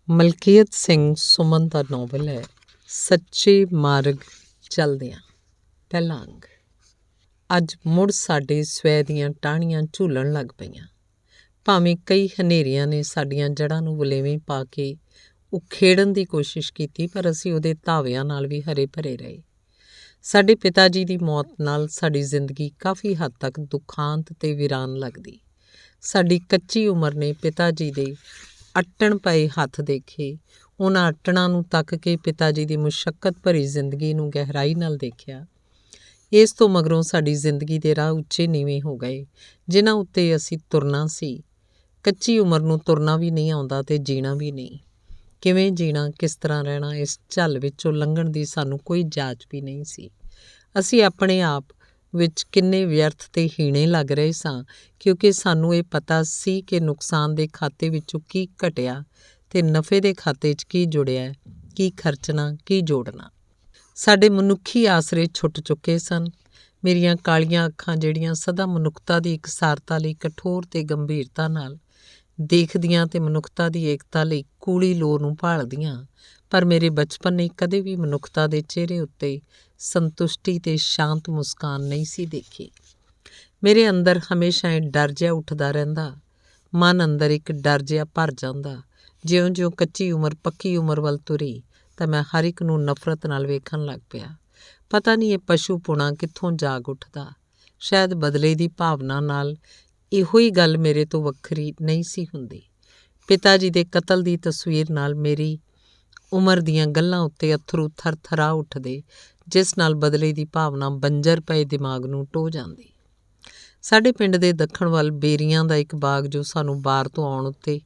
ਮਲਕੀਤ ਸਿੰਘ ਸੁਮਨ ਦਾ novel ਹੈ ਸੱਚੇ ਮਾਰਗ ਚੱਲਦਿਆਂ। ਪਹਿਲਾ ਅੰਗ। ਅੱਜ ਮੁੜ ਸਾਡੇ ਸਵੈ ਦੀਆਂ ਟਾਹਣੀਆਂ ਝੂਲਣ ਲੱਗ ਪਈਆਂ। ਭਾਵੇਂ ਕਈ ਹਨੇਰੀਆਂ ਨੇ ਸਾਡੀਆਂ ਜੜ੍ਹਾਂ ਨੂੰ ਵਲੇਵੇਂ ਪਾ ਕੇ ਉਖੇੜਨ ਦੀ ਕੋਸ਼ਿਸ਼ ਕੀਤੀ, ਪਰ ਅਸੀਂ ਉਹਦੇ ਧਾਵਿਆਂ ਨਾਲ ਵੀ ਹਰੇ ਭਰੇ ਰਹੇ। ਸਾਡੇ ਪਿਤਾ ਜੀ ਦੀ ਮੌਤ ਨਾਲ ਸਾਡੀ ਜ਼ਿੰਦਗੀ ਕਾਫੀ ਹੱਦ ਤੱਕ ਦੁਖਾਂਤ ਤੇ ਵੀਰਾਨ ਲੱਗਦੀ। ਸਾਡੀ ਕੱਚੀ ਉਮਰ ਨੇ ਪਿਤਾ ਜੀ ਦੇ ਅੱਟਣ ਪਏ ਹੱਥ ਦੇਖੇ। ਉਹਨਾਂ ਅੱਟਣਾਂ ਨੂੰ ਤੱਕ ਕੇ ਪਿਤਾ ਜੀ ਦੀ ਮੁਸ਼ੱਕਤ ਭਰੀ ਜ਼ਿੰਦਗੀ ਨੂੰ ਗਹਿਰਾਈ ਨਾਲ ਦੇਖਿਆ। ਇਸ ਤੋਂ ਮਗਰੋਂ ਸਾਡੀ ਜ਼ਿੰਦਗੀ ਦੇ ਰਾਹ ਉੱਚੇ ਨੀਵੇਂ ਹੋ ਗਏ, ਜਿਨ੍ਹਾਂ ਉੱਤੇ ਅਸੀਂ ਤੁਰਨਾ ਸੀ। ਕੱਚੀ ਉਮਰ ਨੂੰ ਤੁਰਨਾ ਵੀ ਨਹੀਂ ਆਉਂਦਾ ਤੇ ਜੀਣਾ ਵੀ ਨਹੀਂ। ਕਿਵੇਂ ਜੀਣਾ, ਕਿਸ ਤਰ੍ਹਾਂ ਰਹਿਣਾ, ਇਸ ਝੱਲ ਵਿੱਚੋਂ ਲੰਘਣ ਦੀ ਸਾਨੂੰ ਕੋਈ ਜਾਚ ਵੀ ਨਹੀਂ ਸੀ। ਅਸੀਂ ਆਪਣੇ ਆਪ ਵਿੱਚ ਕਿੰਨੇ ਵਿਅਰਥ ਤੇ ਹੀਣੇ ਲੱਗ ਰਹੇ ਸਾਂ, ਕਿਉਂਕਿ ਸਾਨੂੰ ਇਹ ਪਤਾ ਸੀ ਕਿ ਨੁਕਸਾਨ ਦੇ ਖਾਤੇ ਵਿੱਚੋਂ ਕੀ ਘਟਿਆ ਤੇ ਨਫ਼ੇ ਦੇ ਖਾਤੇ 'ਚ ਕੀ ਜੁੜਿਆ, ਕੀ ਖਰਚਣਾ, ਕੀ ਜੋੜਨਾ। ਸਾਡੇ ਮਨੁੱਖੀ ਆਸਰੇ ਛੁੱਟ ਚੁੱਕੇ ਸਨ। ਮੇਰੀਆਂ ਕਾਲੀਆਂ ਅੱਖਾਂ, ਜਿਹੜੀਆਂ ਸਦਾ ਮਨੁੱਖਤਾ ਦੀ ਇਕਸਾਰਤਾ ਲਈ ਕਠੋਰ ਤੇ ਗੰਭੀਰਤਾ ਨਾਲ ਦੇਖਦੀਆਂ ਤੇ ਮਨੁੱਖਤਾ ਦੀ ਏਕਤਾ ਲਈ ਕੂਲੀ ਲੋਰ ਨੂੰ ਭਾਲਦੀਆਂ, ਪਰ ਮੇਰੇ ਬਚਪਨ ਨੇ ਕਦੇ ਵੀ ਮਨੁੱਖਤਾ ਦੇ ਚਿਹਰੇ ਉੱਤੇ ਸੰਤੁਸ਼ਟੀ ਤੇ ਸ਼ਾਂਤ ਮੁਸਕਾਨ ਨਹੀਂ ਸੀ ਦੇਖੀ। ਮੇਰੇ ਅੰਦਰ ਹਮੇਸ਼ਾ ਇਹ ਡਰ ਜਿਹਾ ਉੱਠਦਾ ਰਹਿੰਦਾ। ਮਨ ਅੰਦਰ ਇੱਕ ਡਰ ਜਿਹਾ ਭਰ ਜਾਂਦਾ। ਜਿਉਂ-ਜਿਉਂ ਕੱਚੀ ਉਮਰ ਪੱਕੀ ਉਮਰ ਵੱਲ ਤੁਰੀ ਤਾਂ ਮੈਂ ਹਰ ਇੱਕ ਨੂੰ ਨਫ਼ਰਤ ਨਾਲ ਵੇਖਣ ਲੱਗ ਪਿਆ। ਪਤਾ ਨਹੀਂ ਇਹ ਪਸ਼ੂ-ਪੁਣਾ ਕਿੱਥੋਂ ਜਾਗ ਉੱਠਦਾ। ਸ਼ਾਇਦ ਬਦਲੇ ਦੀ ਭਾਵਨਾ ਨਾਲ ਇਹੋ ਹੀ ਗੱਲ ਮੇਰੇ ਤੋਂ ਵੱਖਰੀ ਨਹੀਂ ਸੀ ਹੁੰਦੀ। ਪਿਤਾ ਜੀ ਦੇ ਕਤਲ ਦੀ ਤਸਵੀਰ ਨਾਲ ਮੇਰੀ ਉਮਰ ਦੀਆਂ ਗੱਲਾਂ ਉੱਤੇ ਅੱਥਰੂ ਥਰ-ਥਰਾ ਉੱਠਦੇ, ਜਿਸ ਨਾਲ ਬਦਲੇ ਦੀ ਭਾਵਨਾ ਬੰਜਰ ਪਏ ਦਿਮਾਗ ਨੂੰ ਟੋਹ ਜਾਂਦੀ। ਸਾਡੇ ਪਿੰਡ ਦੇ ਦੱਖਣ ਵੱਲ ਬੇਰੀਆਂ ਦਾ ਇੱਕ ਬਾਗ, ਜੋ ਸਾਨੂੰ ਬਾਹਰ ਤੋਂ ਆਉਣ ਉੱਤੇ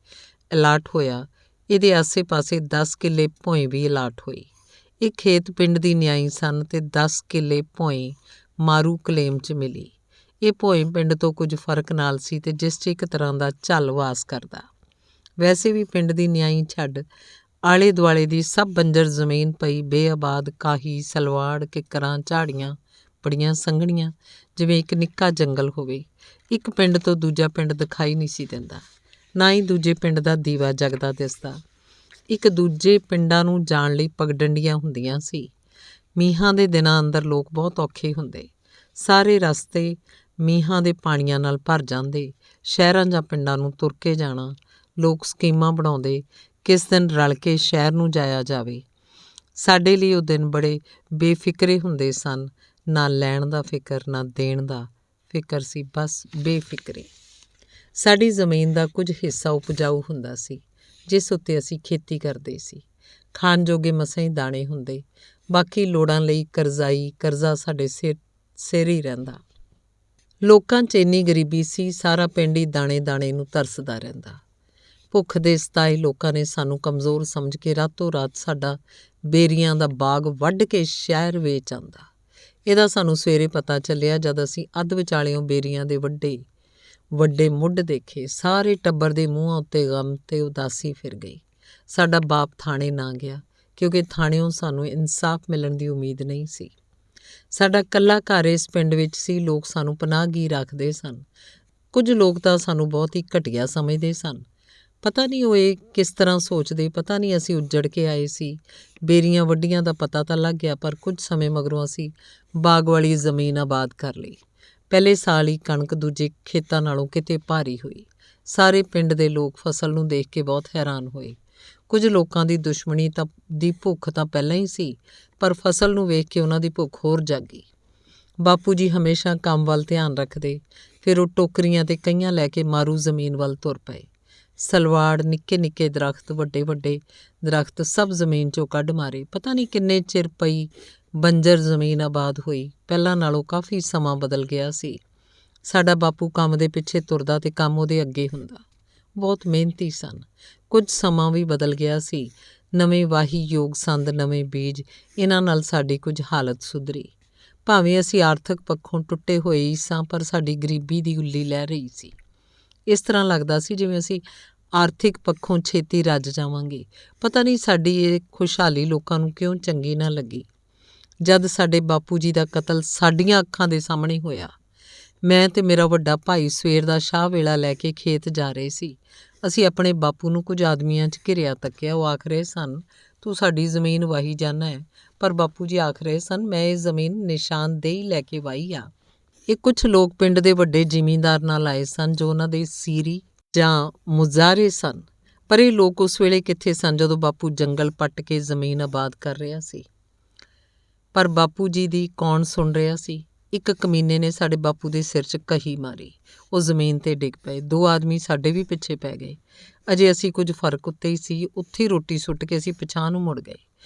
ਅਲਾਟ ਹੋਇਆ, ਇਹਦੇ ਆਸੇ-ਪਾਸੇ 10 ਕਿੱਲੇ ਭੋਇੰ ਵੀ ਅਲਾਟ ਹੋਈ। ਇਹ ਖੇਤ ਪਿੰਡ ਦੀ ਨਿਆਈ ਸਨ ਤੇ 10 ਕਿੱਲੇ ਭੋਇੰ ਮਾਰੂ ਕਲੇਮ 'ਚ ਮਿਲੀ। ਇਹ ਭੋਇੰ ਪਿੰਡ ਤੋਂ ਕੁਝ ਫਰਕ ਨਾਲ ਸੀ ਤੇ ਜਿਸ 'ਚ ਇੱਕ ਤਰ੍ਹਾਂ ਦਾ ਝੱਲ ਵਾਸ ਕਰਦਾ। ਵੈਸੇ ਵੀ ਪਿੰਡ ਦੀ ਨਿਆਈ ਛੱਡ ਆਲੇ ਦੁਆਲੇ ਦੀ ਸਭ ਬੰਜਰ ਜ਼ਮੀਨ ਪਈ ਬੇਆਬਾਦ, ਕਾਹੀ, ਸਲਵਾੜ, ਕਿੱਕਰਾਂ, ਝਾੜੀਆਂ ਬੜੀਆਂ ਸੰਘਣੀਆਂ, ਜਿਵੇਂ ਇੱਕ ਨਿੱਕਾ ਜੰਗਲ ਹੋਵੇ। ਇੱਕ ਪਿੰਡ ਤੋਂ ਦੂਜਾ ਪਿੰਡ ਦਿਖਾਈ ਨਹੀਂ ਸੀ ਦਿੰਦਾ, ਨਾ ਹੀ ਦੂਜੇ ਪਿੰਡ ਦਾ ਦੀਵਾ ਜਗਦਾ ਦਿਸਦਾ। ਇੱਕ ਦੂਜੇ ਪਿੰਡਾਂ ਨੂੰ ਜਾਣ ਲਈ ਪਗਡੰਡੀਆਂ ਹੁੰਦੀਆਂ ਸੀ। ਮੀਂਹਾਂ ਦੇ ਦਿਨਾਂ ਅੰਦਰ ਲੋਕ ਬਹੁਤ ਔਖੇ ਹੁੰਦੇ। ਸਾਰੇ ਰਸਤੇ ਮੀਂਹਾਂ ਦੇ ਪਾਣੀਆਂ ਨਾਲ ਭਰ ਜਾਂਦੇ। ਸ਼ਹਿਰਾਂ ਜਾਂ ਪਿੰਡਾਂ ਨੂੰ ਤੁਰ ਕੇ ਜਾਣਾ। ਲੋਕ ਸਕੀਮਾਂ ਬਣਾਉਂਦੇ, ਕਿਸ ਦਿਨ ਰਲ ਕੇ ਸ਼ਹਿਰ ਨੂੰ ਜਾਇਆ ਜਾਵੇ। ਸਾਡੇ ਲਈ ਉਹ ਦਿਨ ਬੜੇ ਬੇਫਿਕਰੇ ਹੁੰਦੇ ਸਨ। ਨਾ ਲੈਣ ਦਾ ਫਿਕਰ, ਨਾ ਦੇਣ ਦਾ ਫਿਕਰ ਸੀ, ਬਸ ਬੇਫਿਕਰੇ। ਸਾਡੀ ਜ਼ਮੀਨ ਦਾ ਕੁਝ ਹਿੱਸਾ ਉਪਜਾਊ ਹੁੰਦਾ ਸੀ, ਜਿਸ ਉੱਤੇ ਅਸੀਂ ਖੇਤੀ ਕਰਦੇ ਸੀ। ਖਾਣ ਜੋਗੇ ਮਸਾਂ ਹੀ ਦਾਣੇ ਹੁੰਦੇ, ਬਾਕੀ ਲੋੜਾਂ ਲਈ ਕਰਜ਼ਾ ਸਾਡੇ ਸਿਰ ਹੀ ਰਹਿੰਦਾ। ਲੋਕਾਂ 'ਚ ਇੰਨੀ ਗਰੀਬੀ ਸੀ, ਸਾਰਾ ਪਿੰਡ ਹੀ ਦਾਣੇ-ਦਾਣੇ ਨੂੰ ਤਰਸਦਾ ਰਹਿੰਦਾ। ਭੁੱਖ ਦੇ ਸਤਾਏ ਲੋਕਾਂ ਨੇ ਸਾਨੂੰ ਕਮਜ਼ੋਰ ਸਮਝ ਕੇ ਰਾਤੋਂ ਰਾਤ ਸਾਡਾ ਬੇਰੀਆਂ ਦਾ ਬਾਗ ਵੱਢ ਕੇ ਸ਼ਹਿਰ ਵੇਚ ਆਂਦਾ। ਇਹਦਾ ਸਾਨੂੰ ਸਵੇਰੇ ਪਤਾ ਚੱਲਿਆ ਜਦ ਅਸੀਂ ਅੱਧ ਵਿਚਾਲਿਓਂ ਬੇਰੀਆਂ ਦੇ ਵੱਡੇ ਮੁੱਢ ਦੇਖੇ। ਸਾਰੇ ਟੱਬਰ ਦੇ ਮੂੰਹਾਂ ਉੱਤੇ ਗਮ ਤੇ ਉਦਾਸੀ ਫਿਰ ਗਈ। ਸਾਡਾ ਬਾਪ ਥਾਣੇ ਨਾ ਗਿਆ, ਕਿਉਂਕਿ ਥਾਣਿਓਂ ਸਾਨੂੰ ਇਨਸਾਫ ਮਿਲਣ ਦੀ ਉਮੀਦ ਨਹੀਂ ਸੀ। ਸਾਡਾ ਇਕੱਲਾ ਘਰ ਇਸ ਪਿੰਡ ਵਿੱਚ ਸੀ। ਲੋਕ ਸਾਨੂੰ ਪਨਾਹਗੀਰ ਆਖਦੇ ਸਨ। ਕੁਝ ਲੋਕ ਤਾਂ ਸਾਨੂੰ ਬਹੁਤ ਹੀ ਘਟੀਆ ਸਮਝਦੇ ਸਨ। ਪਤਾ ਨਹੀਂ ਉਹ ਇਹ ਕਿਸ ਤਰ੍ਹਾਂ ਸੋਚਦੇ। ਪਤਾ ਨਹੀਂ ਅਸੀਂ ਉੱਜੜ ਕੇ ਆਏ ਸੀ। ਬੇਰੀਆਂ ਵੱਢੀਆਂ ਦਾ ਪਤਾ ਤਾਂ ਲੱਗ ਗਿਆ, ਪਰ ਕੁਝ ਸਮੇਂ ਮਗਰੋਂ ਅਸੀਂ ਬਾਗ ਵਾਲੀ ਜ਼ਮੀਨ ਆਬਾਦ ਕਰ ਲਈ। ਪਹਿਲੇ ਸਾਲ ਹੀ ਕਣਕ ਦੂਜੇ ਖੇਤਾਂ ਨਾਲੋਂ ਕਿਤੇ ਭਾਰੀ ਹੋਈ। ਸਾਰੇ ਪਿੰਡ ਦੇ ਲੋਕ ਫਸਲ ਨੂੰ ਦੇਖ ਕੇ ਬਹੁਤ ਹੈਰਾਨ ਹੋਏ। ਕੁਝ ਲੋਕਾਂ ਦੀ ਦੁਸ਼ਮਣੀ ਦੀ ਭੁੱਖ ਤਾਂ ਪਹਿਲਾਂ ਹੀ ਸੀ, ਪਰ ਫਸਲ ਨੂੰ ਵੇਖ ਕੇ ਉਹਨਾਂ ਦੀ ਭੁੱਖ ਹੋਰ ਜਾਗੀ। ਬਾਪੂ ਜੀ ਹਮੇਸ਼ਾ ਕੰਮ ਵੱਲ ਧਿਆਨ ਰੱਖਦੇ। ਫਿਰ ਉਹ ਟੋਕਰੀਆਂ ਤੇ ਕਹੀਆਂ ਲੈ ਕੇ ਮਾਰੂ ਜ਼ਮੀਨ ਵੱਲ ਤੁਰ ਪਏ। ਸਲਵਾੜ, ਨਿੱਕੇ-ਨਿੱਕੇ ਦਰੱਖਤ, ਵੱਡੇ-ਵੱਡੇ ਦਰੱਖਤ ਸਭ ਜ਼ਮੀਨ 'ਚੋਂ ਕੱਢ ਮਾਰੇ। ਪਤਾ ਨਹੀਂ ਕਿੰਨੇ ਚਿਰ ਪਈ ਬੰਜਰ ਜ਼ਮੀਨ ਆਬਾਦ ਹੋਈ। ਪਹਿਲਾਂ ਨਾਲੋਂ ਕਾਫੀ ਸਮਾਂ ਬਦਲ ਗਿਆ ਸੀ। ਸਾਡਾ ਬਾਪੂ ਕੰਮ ਦੇ ਪਿੱਛੇ ਤੁਰਦਾ ਤੇ ਕੰਮ ਉਹਦੇ ਅੱਗੇ ਹੁੰਦਾ। ਬਹੁਤ ਮਿਹਨਤੀ ਸਨ। ਕੁਝ ਸਮਾਂ ਵੀ ਬਦਲ ਗਿਆ ਸੀ। ਨਵੇਂ ਵਾਹੀ ਯੋਗ ਸੰਦ, ਨਵੇਂ ਬੀਜ, ਇਹਨਾਂ ਨਾਲ ਸਾਡੀ ਕੁਝ ਹਾਲਤ ਸੁਧਰੀ। ਭਾਵੇਂ ਅਸੀਂ ਆਰਥਿਕ ਪੱਖੋਂ ਟੁੱਟੇ ਹੋਏ ਹੀ ਸਾਂ, ਪਰ ਸਾਡੀ ਗਰੀਬੀ ਦੀ ਉੱਲੀ ਲਹਿ ਰਹੀ ਸੀ। ਇਸ ਤਰ੍ਹਾਂ ਲੱਗਦਾ ਸੀ ਜਿਵੇਂ ਅਸੀਂ ਆਰਥਿਕ ਪੱਖੋਂ ਛੇਤੀ ਰੱਜ ਜਾਵਾਂਗੇ। ਪਤਾ ਨਹੀਂ ਸਾਡੀ ਇਹ ਖੁਸ਼ਹਾਲੀ ਲੋਕਾਂ ਨੂੰ ਕਿਉਂ ਚੰਗੀ ਨਾ ਲੱਗੀ। ਜਦ ਸਾਡੇ ਬਾਪੂ ਜੀ ਦਾ ਕਤਲ ਸਾਡੀਆਂ ਅੱਖਾਂ ਦੇ ਸਾਹਮਣੇ ਹੋਇਆ, ਮੈਂ ਤੇ ਮੇਰਾ ਵੱਡਾ ਭਾਈ ਸਵੇਰ ਦਾ ਸ਼ਾਹ ਵੇਲਾ ਲੈ ਕੇ ਖੇਤ ਜਾ ਰਹੇ ਸੀ। ਅਸੀਂ ਆਪਣੇ ਬਾਪੂ ਨੂੰ ਕੁਝ ਆਦਮੀਆਂ 'ਚ ਘਿਰਿਆ ਤੱਕਿਆ। ਉਹ ਆਖ ਰਹੇ ਸਨ, ਤੂੰ ਸਾਡੀ ਜ਼ਮੀਨ ਵਾਹੀ ਜਾਂਦਾ ਹੈ। ਪਰ ਬਾਪੂ ਜੀ ਆਖ ਰਹੇ ਸਨ, ਮੈਂ ਇਹ ਜ਼ਮੀਨ ਨਿਸ਼ਾਨਦੇਹੀ ਲੈ ਕੇ ਵਾਹੀ ਆ। ਇਹ ਕੁਝ ਲੋਕ ਪਿੰਡ ਦੇ ਵੱਡੇ ਜ਼ਿਮੀਂਦਾਰ ਨਾਲ ਆਏ ਸਨ ਜੋ ਉਹਨਾਂ ਦੇ ਸੀਰੀ ਜਾਂ ਮੁਜ਼ਾਰੇ ਸਨ। ਪਰ ਇਹ ਲੋਕ ਉਸ ਵੇਲੇ ਕਿੱਥੇ ਸਨ ਜਦੋਂ ਬਾਪੂ ਜੰਗਲ ਪੱਟ ਕੇ ਜ਼ਮੀਨ ਆਬਾਦ ਕਰ ਰਿਹਾ ਸੀ। ਪਰ ਬਾਪੂ ਜੀ ਦੀ ਕੌਣ ਸੁਣ ਰਿਹਾ ਸੀ? ਇੱਕ ਕਮੀਨੇ ਨੇ ਸਾਡੇ ਬਾਪੂ ਦੇ ਸਿਰ 'ਚ ਕਹੀ ਮਾਰੀ। ਉਹ ਜ਼ਮੀਨ 'ਤੇ ਡਿੱਗ ਪਏ। 2 ਆਦਮੀ ਸਾਡੇ ਵੀ ਪਿੱਛੇ ਪੈ ਗਏ। ਅਜੇ ਅਸੀਂ ਕੁਝ ਫਰਕ ਉੱਤੇ ਹੀ ਸੀ, ਉੱਥੇ ਰੋਟੀ ਸੁੱਟ ਕੇ ਅਸੀਂ ਪਿਛਾਂਹ ਨੂੰ ਮੁੜ ਗਏ।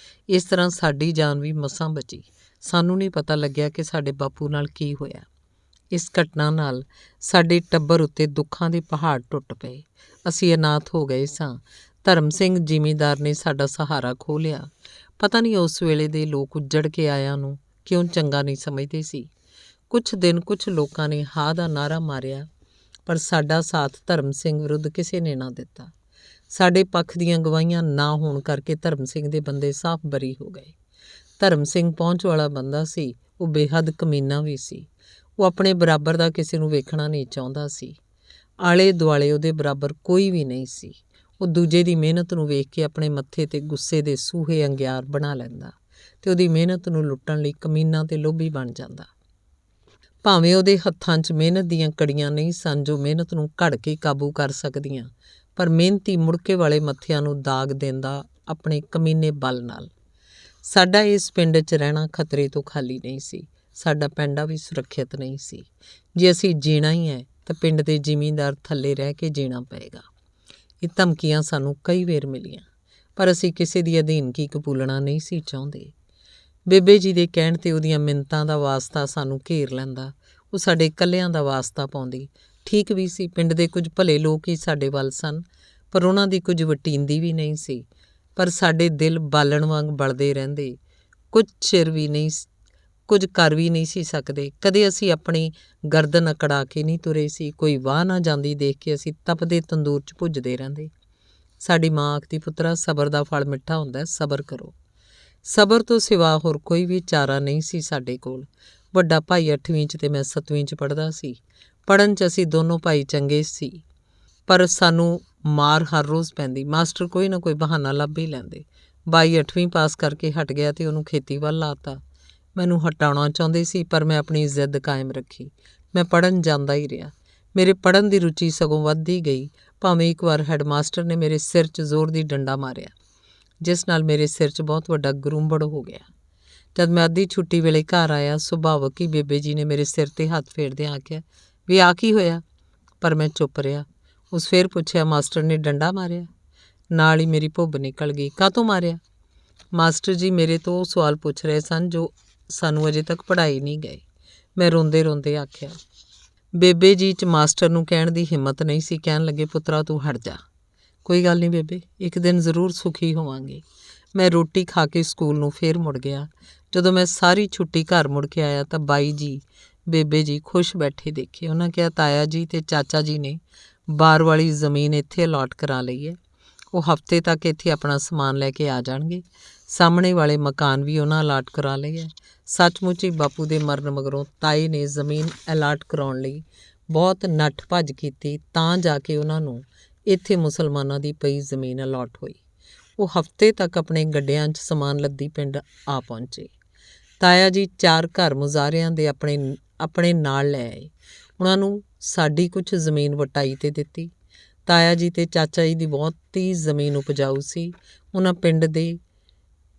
ਇਸ ਤਰ੍ਹਾਂ ਸਾਡੀ ਜਾਨ ਵੀ ਮਸਾਂ ਬਚੀ। ਸਾਨੂੰ ਨਹੀਂ ਪਤਾ ਲੱਗਿਆ ਕਿ ਸਾਡੇ ਬਾਪੂ ਨਾਲ ਕੀ ਹੋਇਆ। ਇਸ ਘਟਨਾ ਨਾਲ ਸਾਡੇ ਟੱਬਰ ਉੱਤੇ ਦੁੱਖਾਂ ਦੇ ਪਹਾੜ ਟੁੱਟ ਪਏ। ਅਸੀਂ ਅਨਾਥ ਹੋ ਗਏ ਸਾਂ। ਧਰਮ ਸਿੰਘ ਜ਼ਿਮੀਂਦਾਰ ਨੇ ਸਾਡਾ ਸਹਾਰਾ ਖੋਹ ਲਿਆ। ਪਤਾ ਨਹੀਂ ਉਸ ਵੇਲੇ ਦੇ ਲੋਕ ਉੱਜੜ ਕੇ ਆਇਆਂ ਨੂੰ ਕਿਉਂ ਚੰਗਾ ਨਹੀਂ ਸਮਝਦੇ ਸੀ। ਕੁਝ ਦਿਨ ਕੁਝ ਲੋਕਾਂ ਨੇ ਹਾਂ ਦਾ ਨਾਅਰਾ ਮਾਰਿਆ, ਪਰ ਸਾਡਾ ਸਾਥ ਧਰਮ ਸਿੰਘ ਵਿਰੁੱਧ ਕਿਸੇ ਨੇ ਨਾ ਦਿੱਤਾ। ਸਾਡੇ ਪੱਖ ਦੀਆਂ ਗਵਾਹੀਆਂ ਨਾ ਹੋਣ ਕਰਕੇ ਧਰਮ ਸਿੰਘ ਦੇ ਬੰਦੇ ਸਾਫ਼ ਬਰੀ ਹੋ ਗਏ। ਧਰਮ ਸਿੰਘ ਪਹੁੰਚ ਵਾਲਾ ਬੰਦਾ ਸੀ। ਉਹ ਬੇਹੱਦ ਕਮੀਨਾ ਵੀ ਸੀ। ਉਹ ਆਪਣੇ ਬਰਾਬਰ ਦਾ ਕਿਸੇ ਨੂੰ ਵੇਖਣਾ ਨਹੀਂ ਚਾਹੁੰਦਾ ਸੀ। ਆਲੇ ਦੁਆਲੇ ਉਹਦੇ ਬਰਾਬਰ ਕੋਈ ਵੀ ਨਹੀਂ ਸੀ। ਉਹ ਦੂਜੇ ਦੀ ਮਿਹਨਤ ਨੂੰ ਵੇਖ ਕੇ ਆਪਣੇ ਮੱਥੇ 'ਤੇ ਗੁੱਸੇ ਦੇ ਸੂਹੇ ਅੰਗਿਆਰ ਬਣਾ ਲੈਂਦਾ ਤੇ ਉਹਦੀ ਮਿਹਨਤ ਨੂੰ ਲੁੱਟਣ ਲਈ ਕਮੀਨਾ ਤੇ ਲੋਭੀ ਬਣ ਜਾਂਦਾ। ਭਾਵੇਂ ਉਹਦੇ ਹੱਥਾਂ 'ਚ ਮਿਹਨਤ ਦੀਆਂ ਕੜੀਆਂ ਨਹੀਂ ਸਨ ਜੋ ਮਿਹਨਤ ਨੂੰ ਘੜ ਕੇ ਕਾਬੂ ਕਰ ਸਕਦੀਆਂ, ਪਰ ਮਿਹਨਤੀ ਮੁੜਕੇ ਵਾਲੇ ਮੱਥਿਆਂ ਨੂੰ ਦਾਗ ਦਿੰਦਾ ਆਪਣੇ ਕਮੀਨੇ ਬਲ ਨਾਲ। ਸਾਡਾ ਇਸ ਪਿੰਡ 'ਚ ਰਹਿਣਾ ਖਤਰੇ ਤੋਂ ਖਾਲੀ ਨਹੀਂ ਸੀ। ਸਾਡਾ ਪੈਂਡਾ ਵੀ ਸੁਰੱਖਿਅਤ ਨਹੀਂ ਸੀ। ਜੇ ਅਸੀਂ ਜੀਣਾ ਹੀ ਹੈ ਤਾਂ ਪਿੰਡ ਦੇ ਜ਼ਿਮੀਂਦਾਰ ਥੱਲੇ ਰਹਿ ਕੇ ਜੀਣਾ ਪਏਗਾ। ਇਹ ਧਮਕੀਆਂ ਸਾਨੂੰ ਕਈ ਵਾਰ ਮਿਲੀਆਂ, ਪਰ ਅਸੀਂ ਕਿਸੇ ਦੀ ਅਧੀਨਗੀ ਕਬੂਲਣਾ ਨਹੀਂ ਸੀ ਚਾਹੁੰਦੇ। ਬੇਬੇ ਜੀ ਦੇ ਕਹਿਣ 'ਤੇ ਉਹਦੀਆਂ ਮਿੰਨਤਾਂ ਦਾ ਵਾਸਤਾ ਸਾਨੂੰ ਘੇਰ ਲੈਂਦਾ। ਉਹ ਸਾਡੇ ਇਕੱਲਿਆਂ ਦਾ ਵਾਸਤਾ ਪਾਉਂਦੀ। ਠੀਕ ਵੀ ਸੀ। ਪਿੰਡ ਦੇ ਕੁਝ ਭਲੇ ਲੋਕ ਹੀ ਸਾਡੇ ਵੱਲ ਸਨ, ਪਰ ਉਹਨਾਂ ਦੀ ਕੁਝ ਵਟੀਂਦੀ ਵੀ ਨਹੀਂ ਸੀ। ਪਰ ਸਾਡੇ ਦਿਲ ਬਾਲਣ ਵਾਂਗ ਬਲਦੇ ਰਹਿੰਦੇ। ਕੁਝ ਕਰ ਵੀ ਨਹੀਂ ਸੀ ਸਕਦੇ। ਕਦੇ ਅਸੀਂ ਆਪਣੀ ਗਰਦਨ ਅਕੜਾ ਕੇ ਨਹੀਂ ਤੁਰੇ ਸੀ। ਕੋਈ ਵਾਹ ਨਾ ਜਾਂਦੀ ਦੇਖ ਕੇ ਅਸੀਂ ਤਪਦੇ ਤੰਦੂਰ 'ਚ ਭੁੱਜਦੇ ਰਹਿੰਦੇ। ਸਾਡੀ ਮਾਂ ਆਖਦੀ, ਪੁੱਤਰਾ, ਸਬਰ ਦਾ ਫਲ ਮਿੱਠਾ ਹੁੰਦਾ, ਸਬਰ ਕਰੋ। ਸਬਰ ਤੋਂ ਸਿਵਾ ਹੋਰ ਕੋਈ ਵੀ ਚਾਰਾ ਨਹੀਂ ਸੀ ਸਾਡੇ ਕੋਲ। ਵੱਡਾ ਭਾਈ 8ਵੀਂ 'ਚ ਤੇ ਮੈਂ 7ਵੀਂ 'ਚ ਪੜ੍ਹਦਾ ਸੀ। ਪੜ੍ਹਨ 'ਚ ਅਸੀਂ ਦੋਨੋਂ ਭਾਈ ਚੰਗੇ ਸੀ, ਪਰ ਸਾਨੂੰ ਮਾਰ ਹਰ ਰੋਜ਼ ਪੈਂਦੀ। ਮਾਸਟਰ ਕੋਈ ਨਾ ਕੋਈ ਬਹਾਨਾ ਲੱਭ ਹੀ ਲੈਂਦੇ। ਬਾਈ 8ਵੀਂ ਪਾਸ ਕਰਕੇ ਹਟ ਗਿਆ ਤੇ ਉਹਨੂੰ ਖੇਤੀ ਵੱਲ ਲਾਤਾ। ਮੈਨੂੰ ਹਟਾਉਣਾ ਚਾਹੁੰਦੇ ਸੀ, ਪਰ ਮੈਂ ਆਪਣੀ ਜ਼ਿੱਦ ਕਾਇਮ ਰੱਖੀ। ਮੈਂ ਪੜ੍ਹਨ ਜਾਂਦਾ ਹੀ ਰਿਹਾ। ਮੇਰੇ ਪੜ੍ਹਨ ਦੀ ਰੁਚੀ ਸਗੋਂ ਵੱਧਦੀ ਗਈ। ਭਾਵੇਂ ਇੱਕ ਵਾਰ ਹੈਡਮਾਸਟਰ ਨੇ ਮੇਰੇ ਸਿਰ 'ਚ ਜ਼ੋਰ ਦੀ ਡੰਡਾ ਮਾਰਿਆ, ਜਿਸ ਨਾਲ ਮੇਰੇ ਸਿਰ 'ਚ ਬਹੁਤ ਵੱਡਾ ਗਰੂੰਬੜ ਹੋ ਗਿਆ। ਜਦ ਮੈਂ ਅੱਧੀ ਛੁੱਟੀ ਵੇਲੇ ਘਰ ਆਇਆ, ਸੁਭਾਵਕ ਹੀ ਬੇਬੇ ਜੀ ਨੇ ਮੇਰੇ ਸਿਰ 'ਤੇ ਹੱਥ ਫੇਰਦਿਆਂ ਆਖਿਆ, ਵੀ ਆ ਕੀ ਹੋਇਆ? ਪਰ ਮੈਂ ਚੁੱਪ ਰਿਹਾ। ਉਸ ਫੇਰ ਪੁੱਛਿਆ, ਮਾਸਟਰ ਨੇ ਡੰਡਾ ਮਾਰਿਆ? ਨਾਲ ਹੀ ਮੇਰੀ ਭੁੱਬ ਨਿਕਲ ਗਈ। ਕਾਹਤੋਂ ਮਾਰਿਆ? ਮਾਸਟਰ ਜੀ ਮੇਰੇ ਤੋਂ ਉਹ ਸਵਾਲ ਪੁੱਛ ਰਹੇ ਸਨ ਜੋ ਸਾਨੂੰ ਅਜੇ ਤੱਕ ਪੜ੍ਹਾਏ ਨਹੀਂ ਗਏ। ਮੈਂ ਰੋਂਦੇ ਰੋਂਦੇ ਆਖਿਆ। ਬੇਬੇ ਜੀ 'ਚ ਮਾਸਟਰ ਨੂੰ ਕਹਿਣ ਦੀ ਹਿੰਮਤ ਨਹੀਂ ਸੀ। ਕਹਿਣ ਲੱਗੇ, ਪੁੱਤਰਾ ਤੂੰ ਹਟ ਜਾ। ਕੋਈ ਗੱਲ ਨਹੀਂ ਬੇਬੇ, ਇੱਕ ਦਿਨ ਜ਼ਰੂਰ ਸੁਖੀ ਹੋਵਾਂਗੇ। ਮੈਂ ਰੋਟੀ ਖਾ ਕੇ ਸਕੂਲ ਨੂੰ ਫੇਰ ਮੁੜ ਗਿਆ। ਜਦੋਂ ਮੈਂ ਸਾਰੀ ਛੁੱਟੀ ਘਰ ਮੁੜ ਕੇ ਆਇਆ ਤਾਂ ਬਾਈ ਜੀ, ਬੇਬੇ ਜੀ ਖੁਸ਼ ਬੈਠੇ ਦੇਖੇ। ਉਹਨਾਂ ਕਿਹਾ, ਤਾਇਆ ਜੀ ਤੇ ਚਾਚਾ ਜੀ ਨੇ ਬਾਰ ਵਾਲੀ ਜ਼ਮੀਨ ਇੱਥੇ ਅਲਾਟ ਕਰਾ ਲਈ ਹੈ। ਉਹ ਹਫ਼ਤੇ ਤੱਕ ਇੱਥੇ ਆਪਣਾ ਸਮਾਨ ਲੈ ਕੇ ਆ ਜਾਣਗੇ। ਸਾਹਮਣੇ ਵਾਲੇ ਮਕਾਨ ਵੀ ਉਹਨਾਂ ਅਲਾਟ ਕਰਾ ਲਏ ਹੈ। ਸੱਚਮੁੱਚ ਹੀ ਬਾਪੂ ਦੇ ਮਰਨ ਮਗਰੋਂ ਤਾਏ ਨੇ ਜ਼ਮੀਨ ਅਲਾਟ ਕਰਾਉਣ ਲਈ ਬਹੁਤ ਨੱਠ ਭੱਜ ਕੀਤੀ, ਤਾਂ ਜਾ ਕੇ ਉਹਨਾਂ ਨੂੰ ਇੱਥੇ ਮੁਸਲਮਾਨਾਂ ਦੀ ਪਈ ਜ਼ਮੀਨ ਅਲਾਟ ਹੋਈ। ਉਹ ਹਫ਼ਤੇ ਤੱਕ ਆਪਣੇ ਗੱਡਿਆਂ 'ਚ ਸਮਾਨ ਲੱਦੀ ਪਿੰਡ ਆ ਪਹੁੰਚੇ। ਤਾਇਆ ਜੀ 4 ਘਰ ਮੁਜ਼ਾਰਿਆਂ ਦੇ ਆਪਣੇ ਨਾਲ ਲੈ ਆਏ। ਉਹਨਾਂ ਨੂੰ ਸਾਡੀ ਕੁਝ ਜ਼ਮੀਨ ਵਟਾਈ 'ਤੇ ਦਿੱਤੀ। ਤਾਇਆ ਜੀ ਤੇ ਚਾਚਾ ਜੀ ਦੀ ਬਹੁਤੀ ਜ਼ਮੀਨ ਉਪਜਾਊ ਸੀ। ਉਹਨਾਂ ਪਿੰਡ ਦੇ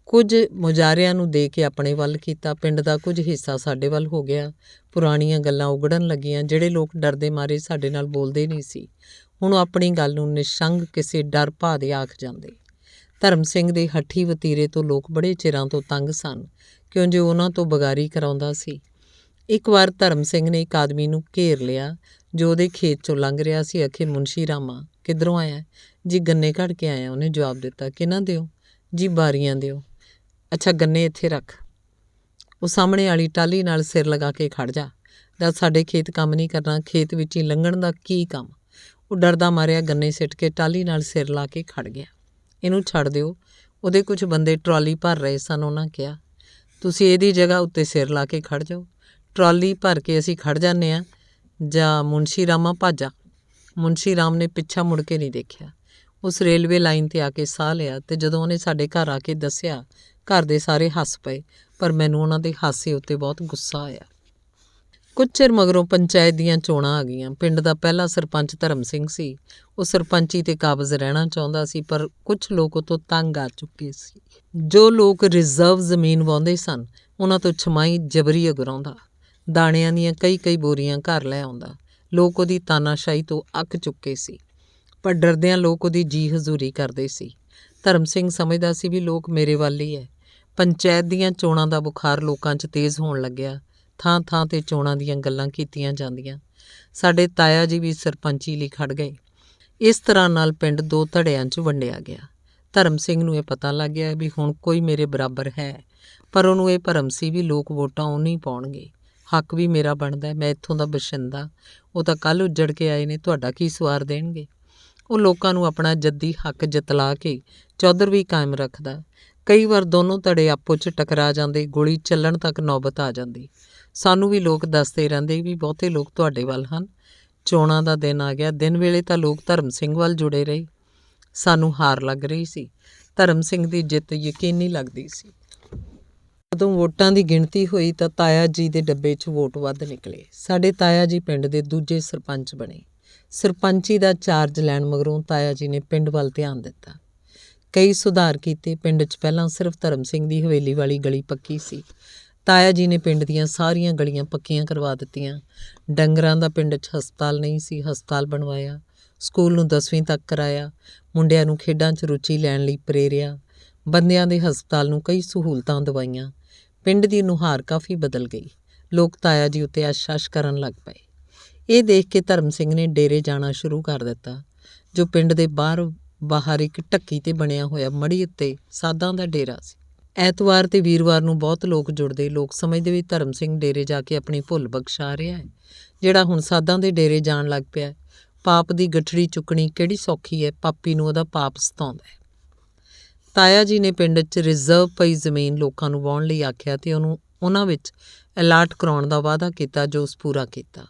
ਕੁਝ ਮੁਜ਼ਾਰਿਆਂ ਨੂੰ ਦੇ ਕੇ ਆਪਣੇ ਵੱਲ ਕੀਤਾ। ਪਿੰਡ ਦਾ ਕੁਝ ਹਿੱਸਾ ਸਾਡੇ ਵੱਲ ਹੋ ਗਿਆ। ਪੁਰਾਣੀਆਂ ਗੱਲਾਂ ਉਗੜਨ ਲੱਗੀਆਂ। ਜਿਹੜੇ ਲੋਕ ਡਰਦੇ ਮਾਰੇ ਸਾਡੇ ਨਾਲ ਬੋਲਦੇ ਨਹੀਂ ਸੀ, ਹੁਣ ਉਹ ਆਪਣੀ ਗੱਲ ਨੂੰ ਨਿਸ਼ੰਗ ਕਿਸੇ ਡਰ ਭਾ ਦੇ ਆਖ ਜਾਂਦੇ। ਧਰਮ ਸਿੰਘ ਦੇ ਹੱਠੀ ਵਤੀਰੇ ਤੋਂ ਲੋਕ ਬੜੇ ਚਿਰਾਂ ਤੋਂ ਤੰਗ ਸਨ, ਕਿਉਂ ਜੋ ਉਹਨਾਂ ਤੋਂ ਬਗਾਰੀ ਕਰਾਉਂਦਾ ਸੀ। ਇੱਕ ਵਾਰ ਧਰਮ ਸਿੰਘ ਨੇ ਇੱਕ ਆਦਮੀ ਨੂੰ ਘੇਰ ਲਿਆ ਜੋ ਉਹਦੇ ਖੇਤ 'ਚੋਂ ਲੰਘ ਰਿਹਾ ਸੀ। ਆਖੇ, ਮੁਨਸ਼ੀ ਰਾਮਾ, ਕਿੱਧਰੋਂ ਆਇਆ? ਜੀ ਗੰਨੇ ਘੜ ਕੇ ਆਇਆ, ਉਹਨੇ ਜਵਾਬ ਦਿੱਤਾ। ਕਿਹਨਾਂ ਦਿਓ? ਜੀ ਬਾਰੀਆਂ ਦਿਓ। ਅੱਛਾ, ਗੰਨੇ ਇੱਥੇ ਰੱਖ। ਉਹ ਸਾਹਮਣੇ ਵਾਲੀ ਟਾਹਲੀ ਨਾਲ ਸਿਰ ਲਗਾ ਕੇ ਖੜ ਜਾ। ਜਦ ਸਾਡੇ ਖੇਤ ਕੰਮ ਨਹੀਂ ਕਰਨਾ, ਖੇਤ ਵਿੱਚ ਹੀ ਲੰਘਣ ਦਾ ਕੀ ਕੰਮ? ਉਹ ਡਰਦਾ ਮਾਰਿਆ ਗੰਨੇ ਸਿੱਟ ਕੇ ਟਾਹਲੀ ਨਾਲ ਸਿਰ ਲਾ ਕੇ ਖੜ ਗਿਆ। ਇਹਨੂੰ ਛੱਡ ਦਿਓ। ਉਹਦੇ ਕੁਝ ਬੰਦੇ ਟਰਾਲੀ ਭਰ ਰਹੇ ਸਨ। ਉਹਨਾਂ ਕਿਹਾ, ਤੁਸੀਂ ਇਹਦੀ ਜਗ੍ਹਾ ਉੱਤੇ ਸਿਰ ਲਾ ਕੇ ਖੜ ਜਾਓ। ਟਰਾਲੀ ਭਰ ਕੇ ਅਸੀਂ ਖੜ ਜਾਂਦੇ ਹਾਂ, ਜਾਂ ਮੁਨਸ਼ੀ ਰਾਮਾ ਭਾਜਾ। ਮੁਨਸ਼ੀ ਰਾਮ ਨੇ ਪਿੱਛਾ ਮੁੜ ਕੇ ਨਹੀਂ ਦੇਖਿਆ। ਉਸ ਰੇਲਵੇ ਲਾਈਨ 'ਤੇ ਆ ਕੇ ਸਾਹ ਲਿਆ ਅਤੇ ਜਦੋਂ ਉਹਨੇ ਸਾਡੇ ਘਰ ਆ ਕੇ ਦੱਸਿਆ, ਘਰ ਦੇ ਸਾਰੇ ਹੱਸ ਪਏ, ਪਰ ਮੈਨੂੰ ਉਹਨਾਂ ਦੇ ਹਾਸੇ ਉੱਤੇ ਬਹੁਤ ਗੁੱਸਾ ਆਇਆ। ਕੁਝ ਚਿਰ ਮਗਰੋਂ ਪੰਚਾਇਤ ਦੀਆਂ ਚੋਣਾਂ ਆ ਗਈਆਂ। ਪਿੰਡ ਦਾ ਪਹਿਲਾ ਸਰਪੰਚ ਧਰਮ ਸਿੰਘ ਸੀ। ਉਹ ਸਰਪੰਚੀ 'ਤੇ ਕਾਬਜ਼ ਰਹਿਣਾ ਚਾਹੁੰਦਾ ਸੀ, ਪਰ ਕੁਝ ਲੋਕ ਉਹ ਤੋਂ ਤੰਗ ਆ ਚੁੱਕੇ ਸੀ। ਜੋ ਲੋਕ ਰਿਜ਼ਰਵ ਜ਼ਮੀਨ ਵਾਹੁੰਦੇ ਸਨ, ਉਹਨਾਂ ਤੋਂ ਛਮਾਈ ਜਬਰੀ ਅਗਰਾਉਂਦਾ। ਦਾਣਿਆਂ ਦੀਆਂ ਕਈ ਬੋਰੀਆਂ ਘਰ ਲੈ ਆਉਂਦਾ। ਲੋਕ ਉਹਦੀ ਤਾਨਾਸ਼ਾਹੀ ਤੋਂ ਅੱਕ ਚੁੱਕੇ ਸੀ, ਪਰ ਡਰਦਿਆਂ ਲੋਕ ਉਹਦੀ ਜੀ ਹਜ਼ੂਰੀ ਕਰਦੇ ਸੀ। ਧਰਮ ਸਿੰਘ ਸਮਝਦਾ ਸੀ ਵੀ ਲੋਕ ਮੇਰੇ ਵੱਲ ਹੀ ਹੈ। ਪੰਚਾਇਤ ਦੀਆਂ ਚੋਣਾਂ ਦਾ ਬੁਖਾਰ ਲੋਕਾਂ 'ਚ ਤੇਜ਼ ਹੋਣ ਲੱਗਿਆ। ਥਾਂ 'ਤੇ ਚੋਣਾਂ ਦੀਆਂ ਗੱਲਾਂ ਕੀਤੀਆਂ ਜਾਂਦੀਆਂ। ਸਾਡੇ ਤਾਇਆ ਜੀ ਵੀ ਸਰਪੰਚੀ ਲਈ ਖੜ੍ਹ ਗਏ। ਇਸ ਤਰ੍ਹਾਂ ਨਾਲ ਪਿੰਡ 2 ਧੜਿਆਂ 'ਚ ਵੰਡਿਆ ਗਿਆ। ਧਰਮ ਸਿੰਘ ਨੂੰ ਇਹ ਪਤਾ ਲੱਗ ਗਿਆ ਵੀ ਹੁਣ ਕੋਈ ਮੇਰੇ ਬਰਾਬਰ ਹੈ, ਪਰ ਉਹਨੂੰ ਇਹ ਭਰਮ ਸੀ ਵੀ ਲੋਕ ਵੋਟਾਂ ਉਹਨੂੰ ਹੀ ਪਾਉਣਗੇ। ਹੱਕ ਵੀ ਮੇਰਾ ਬਣਦਾ, ਮੈਂ ਇੱਥੋਂ ਦਾ ਬਸ਼ਿੰਦਾ। ਉਹ ਤਾਂ ਕੱਲ੍ਹ ਉੱਜੜ ਕੇ ਆਏ ਨੇ, ਤੁਹਾਡਾ ਕੀ ਸਵਾਰ ਦੇਣਗੇ। ਉਹ ਲੋਕਾਂ ਨੂੰ ਆਪਣਾ ਜੱਦੀ ਹੱਕ ਜਤਲਾ ਕੇ ਚੌਧਰਵੀ ਕਾਇਮ ਰੱਖਦਾ। ਕਈ ਵਾਰ ਦੋਨੋਂ ਧੜੇ ਆਪੋ 'ਚ ਟਕਰਾ ਜਾਂਦੇ, ਗੋਲੀ ਚੱਲਣ ਤੱਕ ਨੌਬਤ ਆ ਜਾਂਦੀ। ਸਾਨੂੰ ਵੀ ਲੋਕ ਦੱਸਦੇ ਰਹਿੰਦੇ ਵੀ ਬਹੁਤੇ ਲੋਕ ਤੁਹਾਡੇ ਵੱਲ ਹਨ। ਚੋਣਾਂ ਦਾ ਦਿਨ ਆ ਗਿਆ। ਦਿਨ ਵੇਲੇ ਤਾਂ ਲੋਕ ਧਰਮ ਸਿੰਘ ਵੱਲ ਜੁੜੇ ਰਹੇ। ਸਾਨੂੰ ਹਾਰ ਲੱਗ ਰਹੀ ਸੀ। ਧਰਮ ਸਿੰਘ ਦੀ ਜਿੱਤ ਯਕੀਨੀ ਲੱਗਦੀ ਸੀ। ਜਦੋਂ ਵੋਟਾਂ ਦੀ ਗਿਣਤੀ ਹੋਈ ਤਾਂ ਤਾਇਆ ਜੀ ਦੇ ਡੱਬੇ 'ਚ ਵੋਟ ਵੱਧ ਨਿਕਲੇ। ਸਾਡੇ ਤਾਇਆ ਜੀ ਪਿੰਡ ਦੇ ਦੂਜੇ ਸਰਪੰਚ ਬਣੇ। ਸਰਪੰਚੀ ਦਾ ਚਾਰਜ ਲੈਣ ਮਗਰੋਂ ਤਾਇਆ ਜੀ ਨੇ ਪਿੰਡ ਵੱਲ ਧਿਆਨ ਦਿੱਤਾ। ਕਈ ਸੁਧਾਰ ਕੀਤੇ। ਪਿੰਡ 'ਚ ਪਹਿਲਾਂ ਸਿਰਫ ਧਰਮ ਸਿੰਘ ਦੀ ਹਵੇਲੀ ਵਾਲੀ ਗਲੀ ਪੱਕੀ ਸੀ। ਤਾਇਆ ਜੀ ਨੇ ਪਿੰਡ ਦੀਆਂ ਸਾਰੀਆਂ ਗਲੀਆਂ ਪੱਕੀਆਂ ਕਰਵਾ ਦਿੱਤੀਆਂ। ਡੰਗਰਾਂ ਦਾ ਪਿੰਡ 'ਚ ਹਸਪਤਾਲ ਨਹੀਂ ਸੀ, ਹਸਪਤਾਲ ਬਣਵਾਇਆ। ਸਕੂਲ ਨੂੰ 10ਵੀਂ ਤੱਕ ਕਰਾਇਆ। ਮੁੰਡਿਆਂ ਨੂੰ ਖੇਡਾਂ 'ਚ ਰੁਚੀ ਲੈਣ ਲਈ ਪ੍ਰੇਰਿਆ। ਬੰਦਿਆਂ ਦੇ ਹਸਪਤਾਲ ਨੂੰ ਕਈ ਸਹੂਲਤਾਂ ਦਵਾਈਆਂ। ਪਿੰਡ ਦੀ ਨੁਹਾਰ ਕਾਫੀ ਬਦਲ ਗਈ। ਲੋਕ ਤਾਇਆ ਜੀ ਉੱਤੇ ਅਸ਼ ਕਰਨ ਲੱਗ ਪਏ। ਇਹ ਦੇਖ ਕੇ ਧਰਮ ਸਿੰਘ ਨੇ ਡੇਰੇ ਜਾਣਾ ਸ਼ੁਰੂ ਕਰ ਦਿੱਤਾ, ਜੋ ਪਿੰਡ ਦੇ ਬਾਹਰ ਇੱਕ ਢੱਕੀ 'ਤੇ ਬਣਿਆ ਹੋਇਆ ਮੜ੍ਹੀ ਉੱਤੇ ਸਾਧਾਂ ਦਾ ਡੇਰਾ ਸੀ। ਐਤਵਾਰ ਤੇ ਵੀਰਵਾਰ ਨੂੰ ਬਹੁਤ ਲੋਕ ਜੁੜਦੇ। ਲੋਕ ਸਮਝਦੇ ਵੀ ਧਰਮ ਸਿੰਘ ਡੇਰੇ ਜਾ ਕੇ ਆਪਣੀ ਭੁੱਲ ਬਖਸ਼ਾ ਰਿਹਾ ਹੈ, ਜਿਹੜਾ ਹੁਣ ਸਾਧਾਂ ਦੇ ਡੇਰੇ ਜਾਣ ਲੱਗ ਪਿਆ। ਪਾਪ ਦੀ ਗਠੜੀ ਚੁੱਕਣੀ ਕਿਹੜੀ ਸੌਖੀ ਹੈ, ਪਾਪੀ ਨੂੰ ਉਹਦਾ ਪਾਪ ਸਤਾਉਂਦਾ ਹੈ। ਤਾਇਆ ਜੀ ਨੇ ਪਿੰਡ 'ਚ ਰਿਜ਼ਰਵ ਪਈ ਜ਼ਮੀਨ ਲੋਕਾਂ ਨੂੰ ਵਾਹੁਣ ਲਈ ਆਖਿਆ ਤੇ ਉਹਨਾਂ ਵਿੱਚ ਅਲਾਟ ਕਰਾਉਣ ਦਾ ਵਾਅਦਾ ਕੀਤਾ, ਜੋ ਉਸ ਪੂਰਾ ਕੀਤਾ।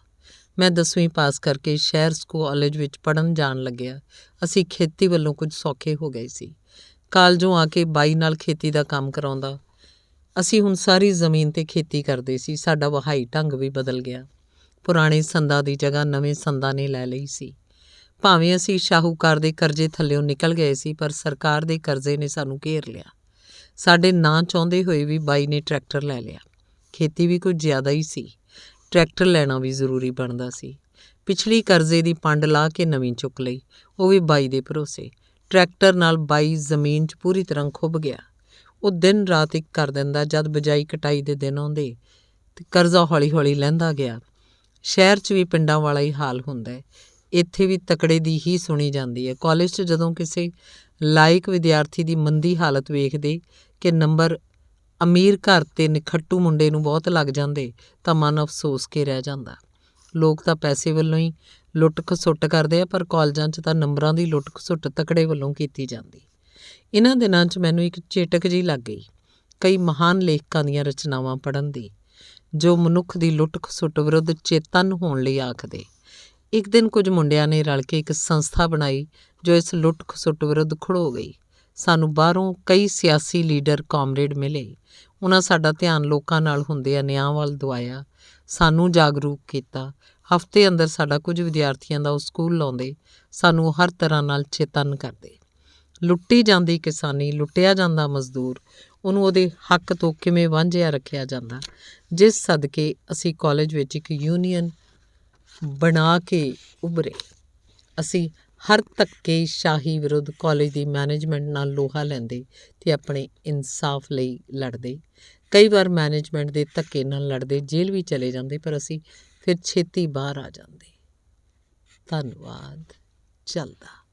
ਮੈਂ 10ਵੀਂ ਪਾਸ ਕਰਕੇ ਸ਼ਹਿਰ ਕਾਲਜ ਵਿੱਚ ਪੜ੍ਹਨ ਜਾਣ ਲੱਗਿਆ। ਅਸੀਂ ਖੇਤੀ ਵੱਲੋਂ ਕੁਝ ਸੌਖੇ ਹੋ ਗਏ ਸੀ। ਕਾਲਜੋਂ ਆ ਕੇ ਬਾਈ ਨਾਲ ਖੇਤੀ ਦਾ ਕੰਮ ਕਰਾਉਂਦਾ। ਅਸੀਂ ਹੁਣ ਸਾਰੀ ਜ਼ਮੀਨ 'ਤੇ ਖੇਤੀ ਕਰਦੇ ਸੀ। ਸਾਡਾ ਵਹਾਈ ਢੰਗ ਵੀ ਬਦਲ ਗਿਆ। ਪੁਰਾਣੇ ਸੰਦਾਂ ਦੀ ਜਗ੍ਹਾ ਨਵੇਂ ਸੰਦਾਂ ਨੇ ਲੈ ਲਈ ਸੀ। ਭਾਵੇਂ ਅਸੀਂ ਸ਼ਾਹੂਕਾਰ ਦੇ ਕਰਜ਼ੇ ਥੱਲਿਓਂ ਨਿਕਲ ਗਏ ਸੀ, ਪਰ ਸਰਕਾਰ ਦੇ ਕਰਜ਼ੇ ਨੇ ਸਾਨੂੰ ਘੇਰ ਲਿਆ। ਸਾਡੇ ਨਾ ਚਾਹੁੰਦੇ ਹੋਏ ਵੀ ਬਾਈ ਨੇ ਟਰੈਕਟਰ ਲੈ ਲਿਆ। ਖੇਤੀ ਵੀ ਕੁਝ ਜ਼ਿਆਦਾ ਹੀ ਸੀ। ਟਰੈਕਟਰ ਲੈਣਾ ਵੀ ਜ਼ਰੂਰੀ ਬਣਦਾ ਸੀ। ਪਿਛਲੀ ਕਰਜ਼ੇ ਦੀ ਪੰਡ ਲਾ ਕੇ ਨਵੀਂ ਚੁੱਕ ਲਈ, ਉਹ ਵੀ ਬਾਈ ਦੇ ਭਰੋਸੇ। ਟਰੈਕਟਰ ਨਾਲ ਬਾਈ ਜ਼ਮੀਨ 'ਚ ਪੂਰੀ ਤਰ੍ਹਾਂ ਖੁੱਭ ਗਿਆ। ਉਹ ਦਿਨ ਰਾਤ ਇੱਕ ਕਰ ਦਿੰਦਾ। ਜਦ ਬਿਜਾਈ ਕਟਾਈ ਦੇ ਦਿਨ ਆਉਂਦੇ ਤੇ ਕਰਜ਼ਾ ਹੌਲੀ ਲਹਿੰਦਾ ਗਿਆ। ਸ਼ਹਿਰ 'ਚ ਵੀ ਪਿੰਡਾਂ ਵਾਲਾ ਹੀ ਹਾਲ ਹੁੰਦਾ ਹੈ। ਇੱਥੇ ਵੀ ਤਕੜੇ ਦੀ ਹੀ ਸੁਣੀ ਜਾਂਦੀ ਹੈ। ਕਾਲਜ 'ਚ ਜਦੋਂ ਕਿਸੇ ਲਾਇਕ ਵਿਦਿਆਰਥੀ ਦੀ ਮੰਦੀ ਹਾਲਤ ਵੇਖਦੇ ਕਿ ਨੰਬਰ ਅਮੀਰ ਘਰ ਤੇ ਨਿਖੱਟੂ ਮੁੰਡੇ ਨੂੰ ਬਹੁਤ ਲੱਗ ਜਾਂਦੇ, ਤਾਂ ਮਨ ਅਫਸੋਸ ਕੇ ਰਹਿ ਜਾਂਦਾ। ਲੋਕ ਤਾਂ ਪੈਸੇ ਵੱਲੋਂ ਹੀ ਲੁੱਟ ਖਸੁੱਟ ਕਰਦੇ ਆ, ਪਰ ਕਾਲਜਾਂ 'ਚ ਤਾਂ ਨੰਬਰਾਂ ਦੀ ਲੁੱਟ ਖਸੁੱਟ ਤਕੜੇ ਵੱਲੋਂ ਕੀਤੀ ਜਾਂਦੀ। ਇਹਨਾਂ ਦਿਨਾਂ 'ਚ ਮੈਨੂੰ ਇੱਕ ਚੇਟਕ ਜਿਹੀ ਲੱਗ ਗਈ ਕਈ ਮਹਾਨ ਲੇਖਕਾਂ ਦੀਆਂ ਰਚਨਾਵਾਂ ਪੜ੍ਹਨ ਦੀ, ਜੋ ਮਨੁੱਖ ਦੀ ਲੁੱਟ ਖਸੁੱਟ ਵਿਰੁੱਧ ਚੇਤੰਨ ਹੋਣ ਲਈ ਆਖਦੇ। ਇੱਕ ਦਿਨ ਕੁਝ ਮੁੰਡਿਆਂ ਨੇ ਰਲ ਕੇ ਇੱਕ ਸੰਸਥਾ ਬਣਾਈ, ਜੋ ਇਸ ਲੁੱਟ ਖਸੁੱਟ ਵਿਰੁੱਧ ਖੜੋ ਗਈ। ਸਾਨੂੰ ਬਾਹਰੋਂ ਕਈ ਸਿਆਸੀ ਲੀਡਰ ਕਾਮਰੇਡ ਮਿਲੇ। ਉਹਨਾਂ ਸਾਡਾ ਧਿਆਨ ਲੋਕਾਂ ਨਾਲ ਹੁੰਦੇ ਅਨਿਆਂ ਵੱਲ ਦਵਾਇਆ, ਸਾਨੂੰ ਜਾਗਰੂਕ ਕੀਤਾ। ਹਫ਼ਤੇ ਅੰਦਰ ਸਾਡਾ ਕੁਝ ਵਿਦਿਆਰਥੀਆਂ ਦਾ ਉਹ ਸਕੂਲ ਲਾਉਂਦੇ, ਸਾਨੂੰ ਹਰ ਤਰ੍ਹਾਂ ਨਾਲ ਚੇਤੰਨ ਕਰਦੇ। ਲੁੱਟੀ ਜਾਂਦੀ ਕਿਸਾਨੀ, ਲੁੱਟਿਆ ਜਾਂਦਾ ਮਜ਼ਦੂਰ, ਉਹਨੂੰ ਉਹਦੇ ਹੱਕ ਤੋਂ ਕਿਵੇਂ ਵਾਂਝਿਆ ਰੱਖਿਆ ਜਾਂਦਾ, ਜਿਸ ਸਦਕੇ ਅਸੀਂ ਕਾਲਜ ਵਿੱਚ ਇੱਕ ਯੂਨੀਅਨ ਬਣਾ ਕੇ ਉੱਭਰੇ। ਅਸੀਂ ਹਰ ਧੱਕੇਸ਼ਾਹੀ ਵਿਰੁੱਧ ਕਾਲਜ ਦੀ ਮੈਨੇਜਮੈਂਟ ਨਾਲ ਲੋਹਾ ਲੈਂਦੇ ਤੇ ਆਪਣੇ ਇਨਸਾਫ ਲਈ ਲੜਦੇ। ਕਈ ਵਾਰ ਮੈਨੇਜਮੈਂਟ ਦੇ ਧੱਕੇ ਨਾਲ ਲੜਦੇ ਜੇਲ੍ਹ ਵੀ ਚਲੇ ਜਾਂਦੇ, ਪਰ ਅਸੀਂ ਫਿਰ ਛੇਤੀ ਬਾਹਰ ਆ ਜਾਂਦੇ। ਧੰਨਵਾਦ। ਚੱਲਦਾ।